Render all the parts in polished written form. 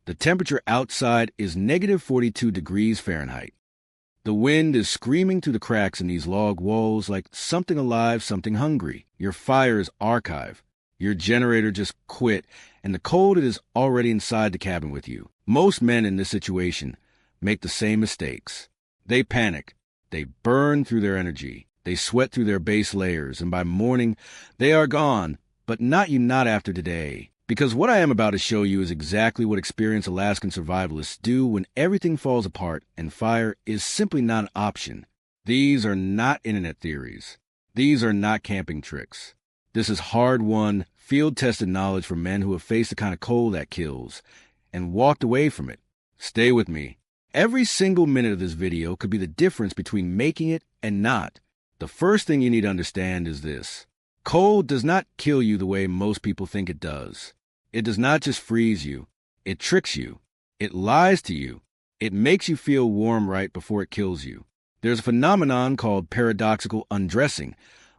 The temperature outside is negative 42 degrees Fahrenheit. The wind is screaming through the cracks in these log walls like something alive, something hungry. Your fire is archive. Your generator just quit, and the cold is already inside the cabin with you. Most men in this situation make the same mistakes. They panic. They burn through their energy. They sweat through their base layers, and by morning, they are gone, but not after today. Because what I am about to show you is exactly what experienced Alaskan survivalists do when everything falls apart and fire is simply not an option. These are not internet theories. These are not camping tricks. This is hard-won, field-tested knowledge from men who have faced the kind of cold that kills and walked away from it. Stay with me. Every single minute of this video could be the difference between making it and not. The first thing you need to understand is this. Cold does not kill you the way most people think it does. It does not just freeze you. It tricks you. It lies to you. It makes you feel warm right before it kills you. There's a phenomenon called paradoxical undressing,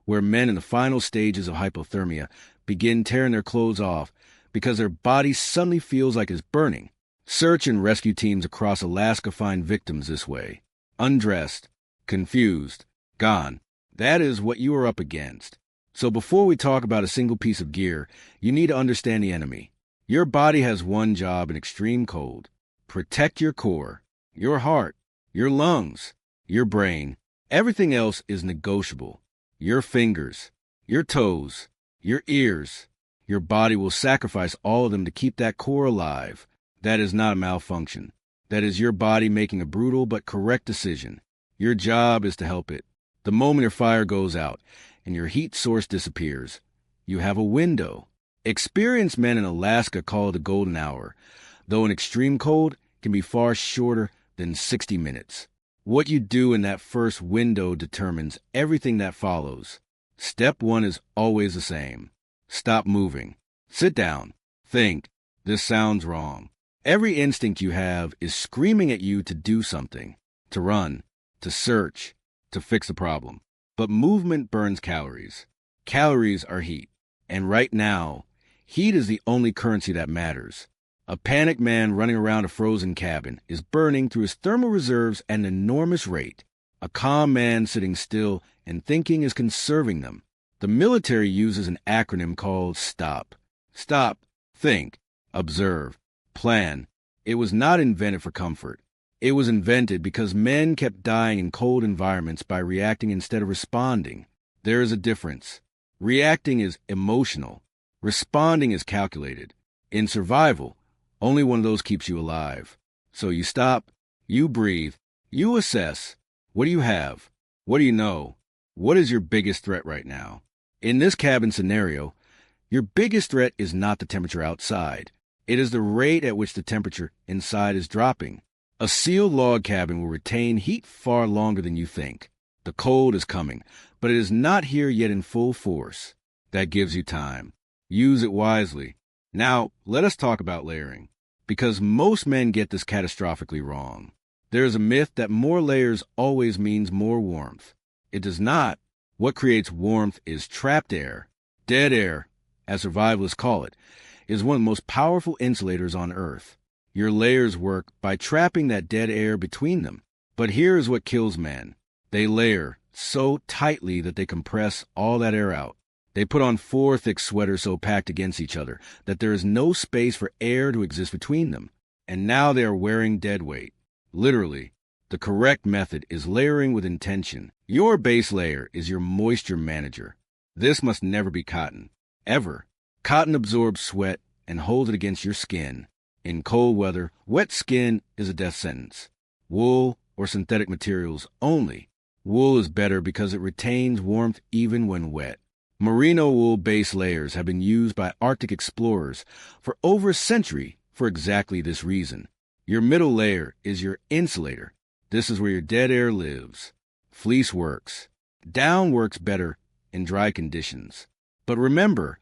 where men in the final stages of hypothermia begin tearing their clothes off because their body suddenly feels like it's burning. Search and rescue teams across Alaska find victims this way. Undressed, confused, gone. That is what you are up against. So before we talk about a single piece of gear, you need to understand the enemy. Your body has one job in extreme cold. Protect your core, your heart, your lungs, your brain. Everything else is negotiable. Your fingers, your toes, your ears. Your body will sacrifice all of them to keep that core alive. That is not a malfunction. That is your body making a brutal but correct decision. Your job is to help it. The moment your fire goes out and your heat source disappears, you have a window. Experienced men in Alaska call it the golden hour, though an extreme cold can be far shorter than 60 minutes. What you do in that first window determines everything that follows. Step 1 is always the same. Stop moving. Sit down. Think. This sounds wrong. Every instinct you have is screaming at you to do something, to run, to search, to fix the problem. But movement burns calories. Calories are heat. And right now, heat is the only currency that matters. A panicked man running around a frozen cabin is burning through his thermal reserves at an enormous rate. A calm man sitting still and thinking is conserving them. The military uses an acronym called STOP. Stop, think, observe, plan. It was not invented for comfort. It was invented because men kept dying in cold environments by reacting instead of responding. There is a difference. Reacting is emotional. Responding is calculated. In survival, only one of those keeps you alive. So you stop, you breathe, you assess. What do you have? What do you know? What is your biggest threat right now? In this cabin scenario, your biggest threat is not the temperature outside. It is the rate at which the temperature inside is dropping. A sealed log cabin will retain heat far longer than you think. The cold is coming, but it is not here yet in full force. That gives you time. Use it wisely. Now, let us talk about layering, because most men get this catastrophically wrong. There is a myth that more layers always means more warmth. It does not. What creates warmth is trapped air. Dead air, as survivalists call it, is one of the most powerful insulators on Earth. Your layers work by trapping that dead air between them. But here is what kills men. They layer so tightly that they compress all that air out. They put on 4 thick sweaters so packed against each other that there is no space for air to exist between them. And now they are wearing dead weight. Literally, the correct method is layering with intention. Your base layer is your moisture manager. This must never be cotton. Ever. Cotton absorbs sweat and holds it against your skin. In cold weather, wet skin is a death sentence. Wool or synthetic materials only. Wool is better because it retains warmth even when wet. Merino wool base layers have been used by Arctic explorers for over a century for exactly this reason. Your middle layer is your insulator. This is where your dead air lives. Fleece works. Down works better in dry conditions. But remember,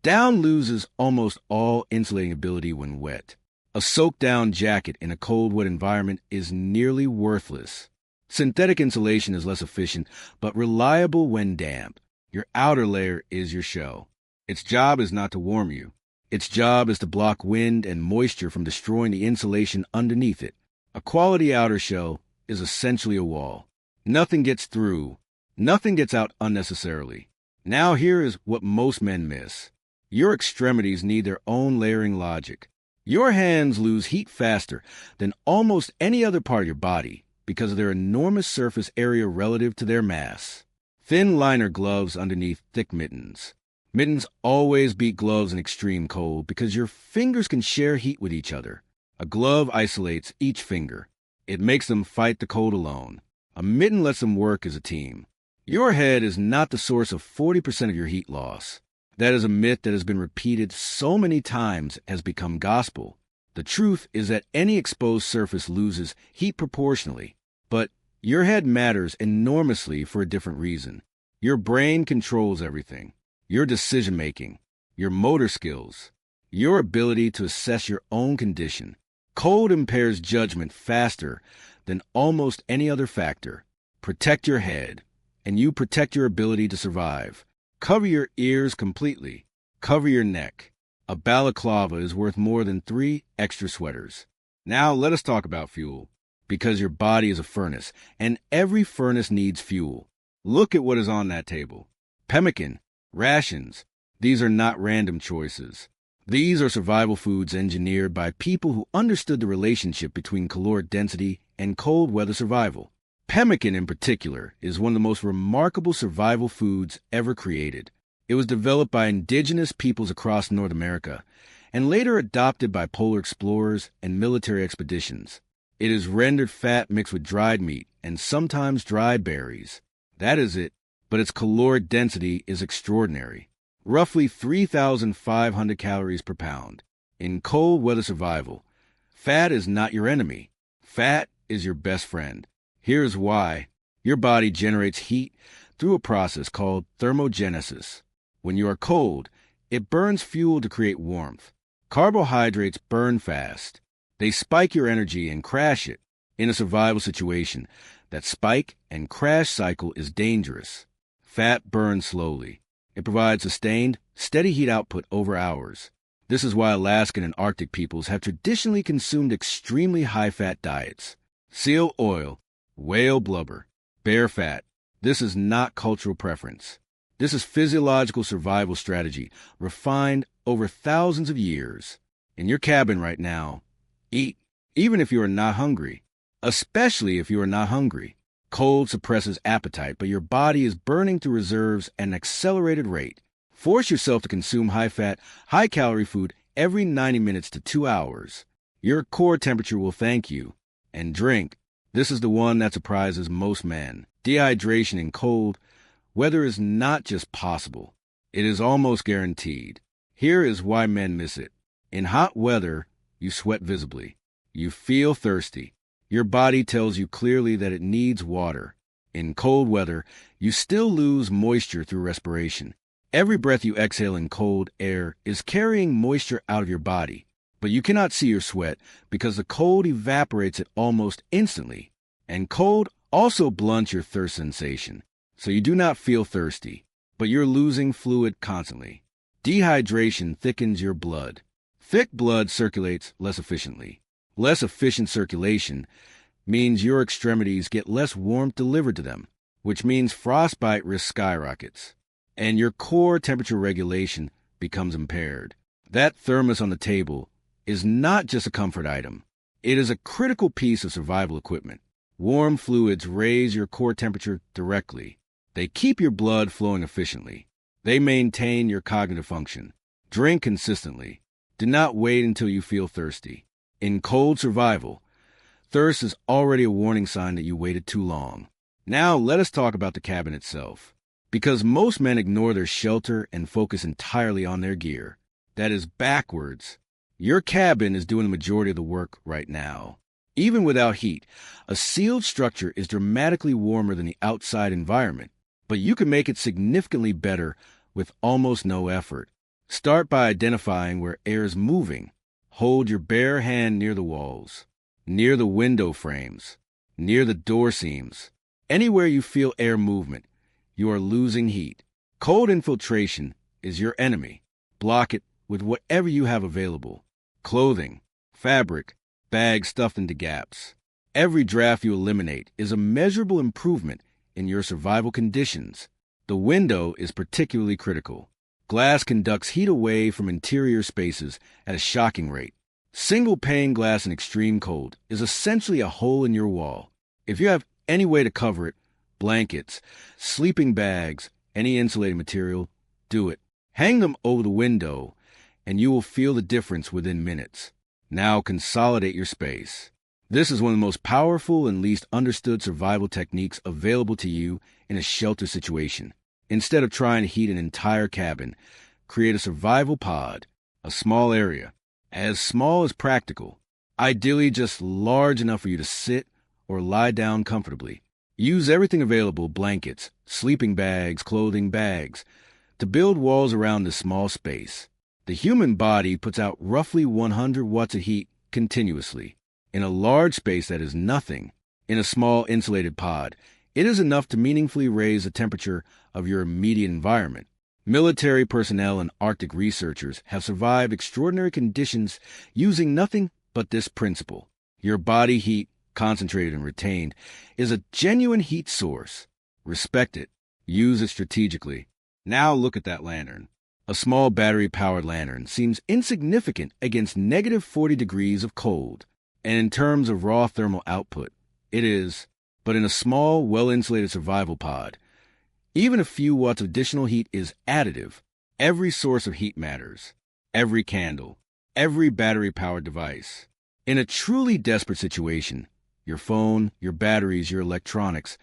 down loses almost all insulating ability when wet. A soaked-down jacket in a cold, wet environment is nearly worthless. Synthetic insulation is less efficient, but reliable when damp. Your outer layer is your shell. Its job is not to warm you. Its job is to block wind and moisture from destroying the insulation underneath it. A quality outer shell is essentially a wall. Nothing gets through. Nothing gets out unnecessarily. Now here is what most men miss. Your extremities need their own layering logic. Your hands lose heat faster than almost any other part of your body because of their enormous surface area relative to their mass. Thin liner gloves underneath thick mittens. Mittens always beat gloves in extreme cold because your fingers can share heat with each other. A glove isolates each finger. It makes them fight the cold alone. A mitten lets them work as a team. Your head is not the source of 40% of your heat loss. That is a myth that has been repeated so many times it has become gospel. The truth is that any exposed surface loses heat proportionally. But your head matters enormously for a different reason. Your brain controls everything. Your decision-making, your motor skills, your ability to assess your own condition. Cold impairs judgment faster than almost any other factor. Protect your head, and you protect your ability to survive. Cover your ears completely. Cover your neck. A balaclava is worth more than 3 extra sweaters. Now let us talk about fuel, because your body is a furnace, and every furnace needs fuel. Look at what is on that table. Pemmican. Rations. These are not random choices. These are survival foods engineered by people who understood the relationship between caloric density and cold weather survival. Pemmican in particular is one of the most remarkable survival foods ever created. It was developed by indigenous peoples across North America and later adopted by polar explorers and military expeditions. It is rendered fat mixed with dried meat and sometimes dried berries. That is it. But its caloric density is extraordinary, roughly 3,500 calories per pound. In cold weather survival, fat is not your enemy. Fat is your best friend. Here's why. Your body generates heat through a process called thermogenesis. When you are cold, it burns fuel to create warmth. Carbohydrates burn fast. They spike your energy and crash it. In a survival situation, that spike and crash cycle is dangerous. Fat burns slowly. It provides sustained, steady heat output over hours. This is why Alaskan and Arctic peoples have traditionally consumed extremely high-fat diets. Seal oil, whale blubber, bear fat. This is not cultural preference. This is physiological survival strategy refined over thousands of years. In your cabin right now, eat, even if you are not hungry. Especially if you are not hungry. Cold suppresses appetite, but your body is burning through reserves at an accelerated rate. Force yourself to consume high-fat, high-calorie food every 90 minutes to 2 hours. Your core temperature will thank you. And drink. This is the one that surprises most men. Dehydration in cold weather is not just possible. It is almost guaranteed. Here is why men miss it. In hot weather, you sweat visibly. You feel thirsty. Your body tells you clearly that it needs water. In cold weather, you still lose moisture through respiration. Every breath you exhale in cold air is carrying moisture out of your body, but you cannot see your sweat because the cold evaporates it almost instantly. And cold also blunts your thirst sensation, so you do not feel thirsty, but you're losing fluid constantly. Dehydration thickens your blood. Thick blood circulates less efficiently. Less efficient circulation means your extremities get less warmth delivered to them, which means frostbite risk skyrockets, and your core temperature regulation becomes impaired. That thermos on the table is not just a comfort item. It is a critical piece of survival equipment. Warm fluids raise your core temperature directly. They keep your blood flowing efficiently. They maintain your cognitive function. Drink consistently. Do not wait until you feel thirsty. In cold survival, thirst is already a warning sign that you waited too long. Now let us talk about the cabin itself. Because most men ignore their shelter and focus entirely on their gear. That is backwards. Your cabin is doing the majority of the work right now. Even without heat, a sealed structure is dramatically warmer than the outside environment, but you can make it significantly better with almost no effort. Start by identifying where air is moving. Hold your bare hand near the walls, near the window frames, near the door seams. Anywhere you feel air movement, you are losing heat. Cold infiltration is your enemy. Block it with whatever you have available. Clothing, fabric, bags stuffed into gaps. Every draft you eliminate is a measurable improvement in your survival conditions. The window is particularly critical. Glass conducts heat away from interior spaces at a shocking rate. Single-pane glass in extreme cold is essentially a hole in your wall. If you have any way to cover it, blankets, sleeping bags, any insulating material, do it. Hang them over the window, and you will feel the difference within minutes. Now consolidate your space. This is one of the most powerful and least understood survival techniques available to you in a shelter situation. Instead of trying to heat an entire cabin, create a survival pod, a small area, as small as practical, ideally just large enough for you to sit or lie down comfortably. Use everything available, blankets, sleeping bags, clothing, bags, to build walls around this small space. The human body puts out roughly 100 watts of heat continuously. In a large space, that is nothing. In a small insulated pod, it is enough to meaningfully raise the temperature of your immediate environment. Military personnel and Arctic researchers have survived extraordinary conditions using nothing but this principle. Your body heat, concentrated and retained, is a genuine heat source. Respect it. Use it strategically. Now look at that lantern. A small battery-powered lantern seems insignificant against negative 40 degrees of cold. And in terms of raw thermal output, it is. But in a small, well-insulated survival pod, even a few watts of additional heat is additive. Every source of heat matters. Every candle. Every battery-powered device. In a truly desperate situation, your phone, your batteries, your electronics,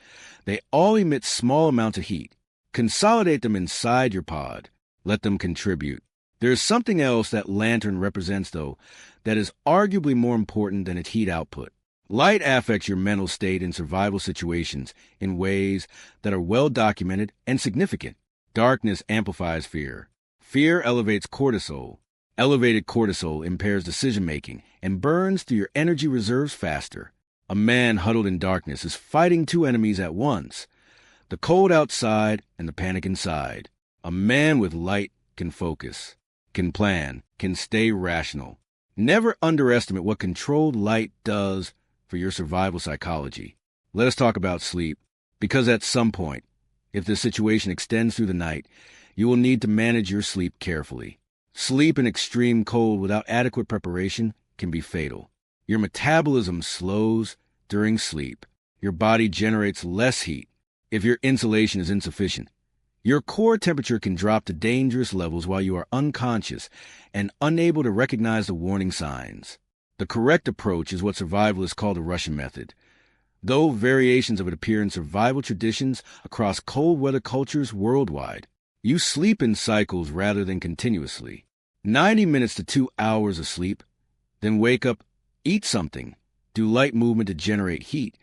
they all emit small amounts of heat. Consolidate them inside your pod. Let them contribute. There is something else that lantern represents, though, that is arguably more important than its heat output. Light affects your mental state in survival situations in ways that are well documented and significant. Darkness amplifies fear. Fear elevates cortisol. Elevated cortisol impairs decision-making and burns through your energy reserves faster. A man huddled in darkness is fighting two enemies at once, the cold outside and the panic inside. A man with light can focus, can plan, can stay rational. Never underestimate what controlled light does for your survival psychology. Let us talk about sleep, because at some point, if the situation extends through the night, you will need to manage your sleep carefully. Sleep in extreme cold without adequate preparation can be fatal. Your metabolism slows during sleep. Your body generates less heat if your insulation is insufficient. Your core temperature can drop to dangerous levels while you are unconscious and unable to recognize the warning signs. The correct approach is what survivalists call the Russian method. Though variations of it appear in survival traditions across cold weather cultures worldwide, you sleep in cycles rather than continuously. 90 minutes to 2 hours of sleep, then wake up, eat something, do light movement to generate heat,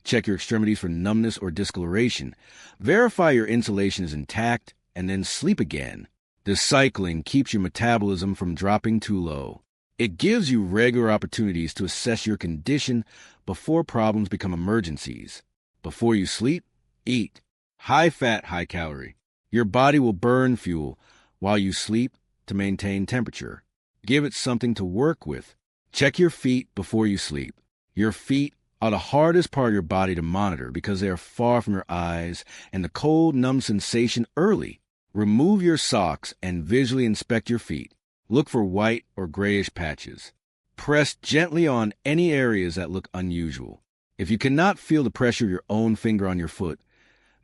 check your extremities for numbness or discoloration, verify your insulation is intact, and then sleep again. This cycling keeps your metabolism from dropping too low. It gives you regular opportunities to assess your condition before problems become emergencies. Before you sleep, eat. High fat, high calorie. Your body will burn fuel while you sleep to maintain temperature. Give it something to work with. Check your feet before you sleep. Your feet are the hardest part of your body to monitor because they are far from your eyes and the cold, numb sensation early. Remove your socks and visually inspect your feet. Look for white or grayish patches. Press gently on any areas that look unusual. If you cannot feel the pressure of your own finger on your foot,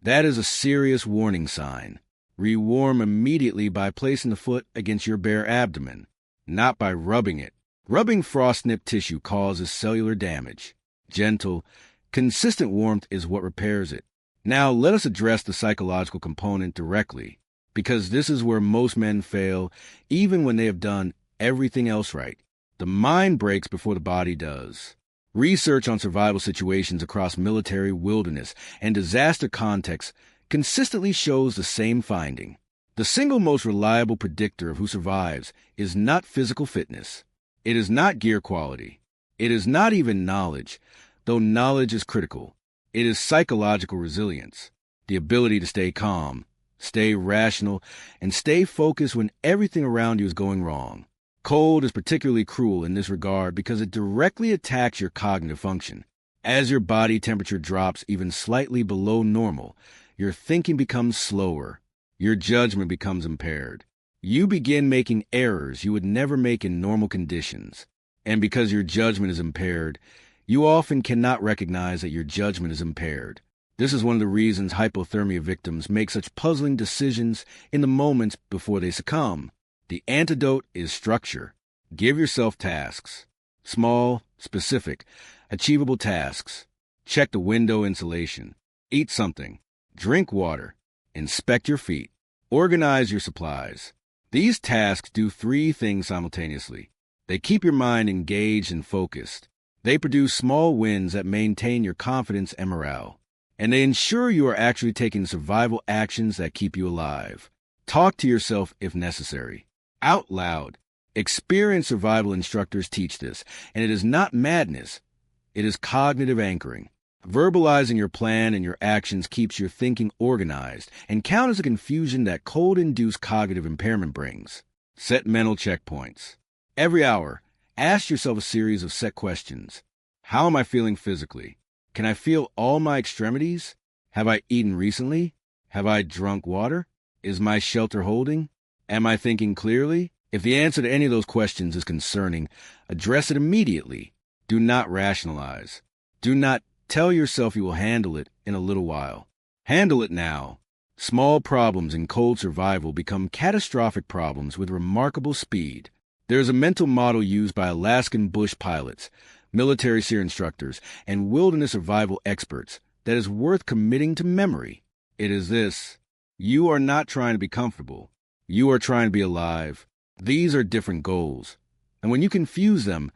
that is a serious warning sign. Rewarm immediately by placing the foot against your bare abdomen, not by rubbing it. Rubbing frost-nipped tissue causes cellular damage. Gentle, consistent warmth is what repairs it. Now let us address the psychological component directly, because this is where most men fail, even when they have done everything else right. The mind breaks before the body does. Research on survival situations across military, wilderness, and disaster contexts consistently shows the same finding. The single most reliable predictor of who survives is not physical fitness. It is not gear quality. It is not even knowledge, though knowledge is critical. It is psychological resilience, the ability to stay calm, Stay rational and stay focused when everything around you is going wrong. Cold is particularly cruel in this regard because it directly attacks your cognitive function. As your body temperature drops even slightly below normal, your thinking becomes slower. Your judgment becomes impaired. You begin making errors you would never make in normal conditions. And because your judgment is impaired, you often cannot recognize that your judgment is impaired. This is one of the reasons hypothermia victims make such puzzling decisions in the moments before they succumb. The antidote is structure. Give yourself tasks. Small, specific, achievable tasks. Check the window insulation. Eat something. Drink water. Inspect your feet. Organize your supplies. These tasks do 3 things simultaneously. They keep your mind engaged and focused. They produce small wins that maintain your confidence and morale. And they ensure you are actually taking survival actions that keep you alive. Talk to yourself if necessary. Out loud. Experienced survival instructors teach this, and it is not madness. It is cognitive anchoring. Verbalizing your plan and your actions keeps your thinking organized and counters the confusion that cold-induced cognitive impairment brings. Set mental checkpoints. Every hour, ask yourself a series of set questions. How am I feeling physically? Can I feel all my extremities? Have I eaten recently? Have I drunk water? Is my shelter holding? Am I thinking clearly? If the answer to any of those questions is concerning, address it immediately. Do not rationalize. Do not tell yourself you will handle it in a little while. Handle it now. Small problems in cold survival become catastrophic problems with remarkable speed. There is a mental model used by Alaskan bush pilots, military SEER instructors, and wilderness survival experts that is worth committing to memory. It is this: you are not trying to be comfortable. You are trying to be alive. These are different goals. And when you confuse them,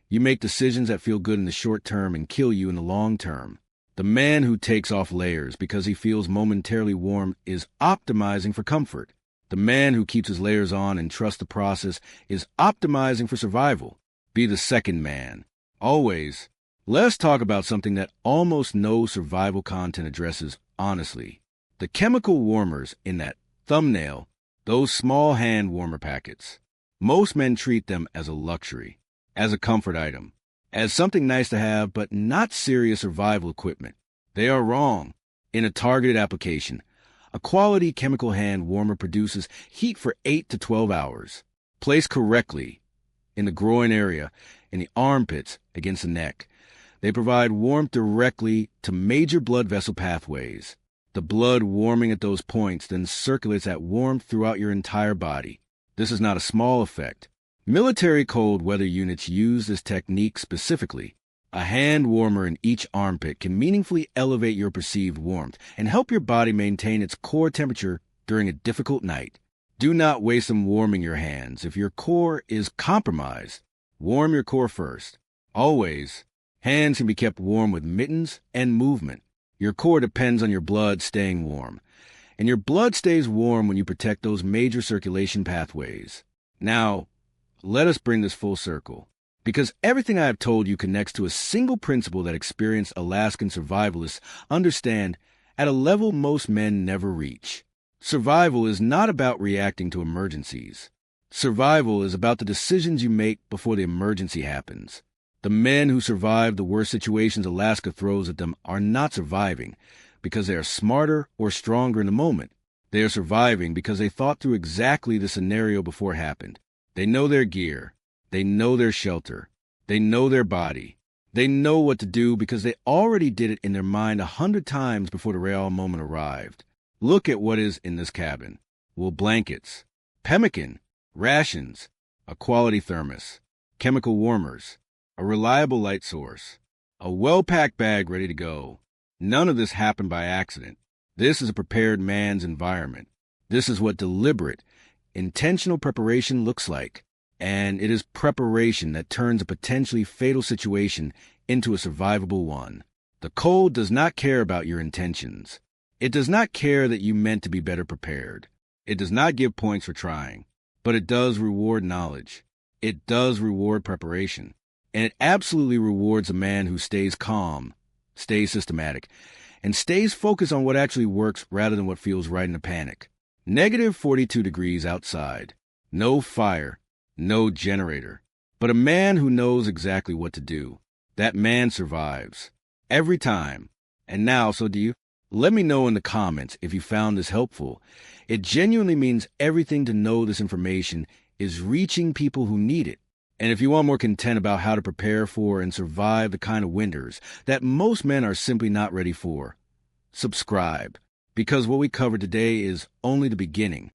you make decisions that feel good in the short term and kill you in the long term. The man who takes off layers because he feels momentarily warm is optimizing for comfort. The man who keeps his layers on and trusts the process is optimizing for survival. Be the second man. Always. Let's talk about something that almost no survival content addresses honestly. The chemical warmers in that thumbnail, those small hand warmer packets. Most men treat them as a luxury, as a comfort item, as something nice to have but not serious survival equipment. They are wrong. In a targeted application, a quality chemical hand warmer produces heat for 8 to 12 hours. Placed correctly, in the groin area, in the armpits, against the neck, they provide warmth directly to major blood vessel pathways. The blood warming at those points then circulates that warmth throughout your entire body. This is not a small effect. Military cold weather units use this technique specifically. A hand warmer in each armpit can meaningfully elevate your perceived warmth and help your body maintain its core temperature during a difficult night. Do not waste them warming your hands. If your core is compromised, warm your core first. Always. Hands can be kept warm with mittens and movement. Your core depends on your blood staying warm. And your blood stays warm when you protect those major circulation pathways. Now, let us bring this full circle, because everything I have told you connects to a single principle that experienced Alaskan survivalists understand at a level most men never reach. Survival is not about reacting to emergencies. Survival is about the decisions you make before the emergency happens. The men who survive the worst situations Alaska throws at them are not surviving because they are smarter or stronger in the moment. They are surviving because they thought through exactly the scenario before it happened. They know their gear. They know their shelter. They know their body. They know what to do because they already did it in their mind 100 times before the real moment arrived. Look at what is in this cabin. Wool blankets, pemmican, rations, a quality thermos, chemical warmers, a reliable light source, a well-packed bag ready to go. None of this happened by accident. This is a prepared man's environment. This is what deliberate, intentional preparation looks like. And it is preparation that turns a potentially fatal situation into a survivable one. The cold does not care about your intentions. It does not care that you meant to be better prepared. It does not give points for trying, but it does reward knowledge. It does reward preparation. And it absolutely rewards a man who stays calm, stays systematic, and stays focused on what actually works rather than what feels right in a panic. Negative 42 degrees outside. No fire, no generator. But a man who knows exactly what to do. That man survives. Every time. And now, so do you? Let me know in the comments if you found this helpful. It genuinely means everything to know this information is reaching people who need it. And if you want more content about how to prepare for and survive the kind of winters that most men are simply not ready for, subscribe, because what we covered today is only the beginning.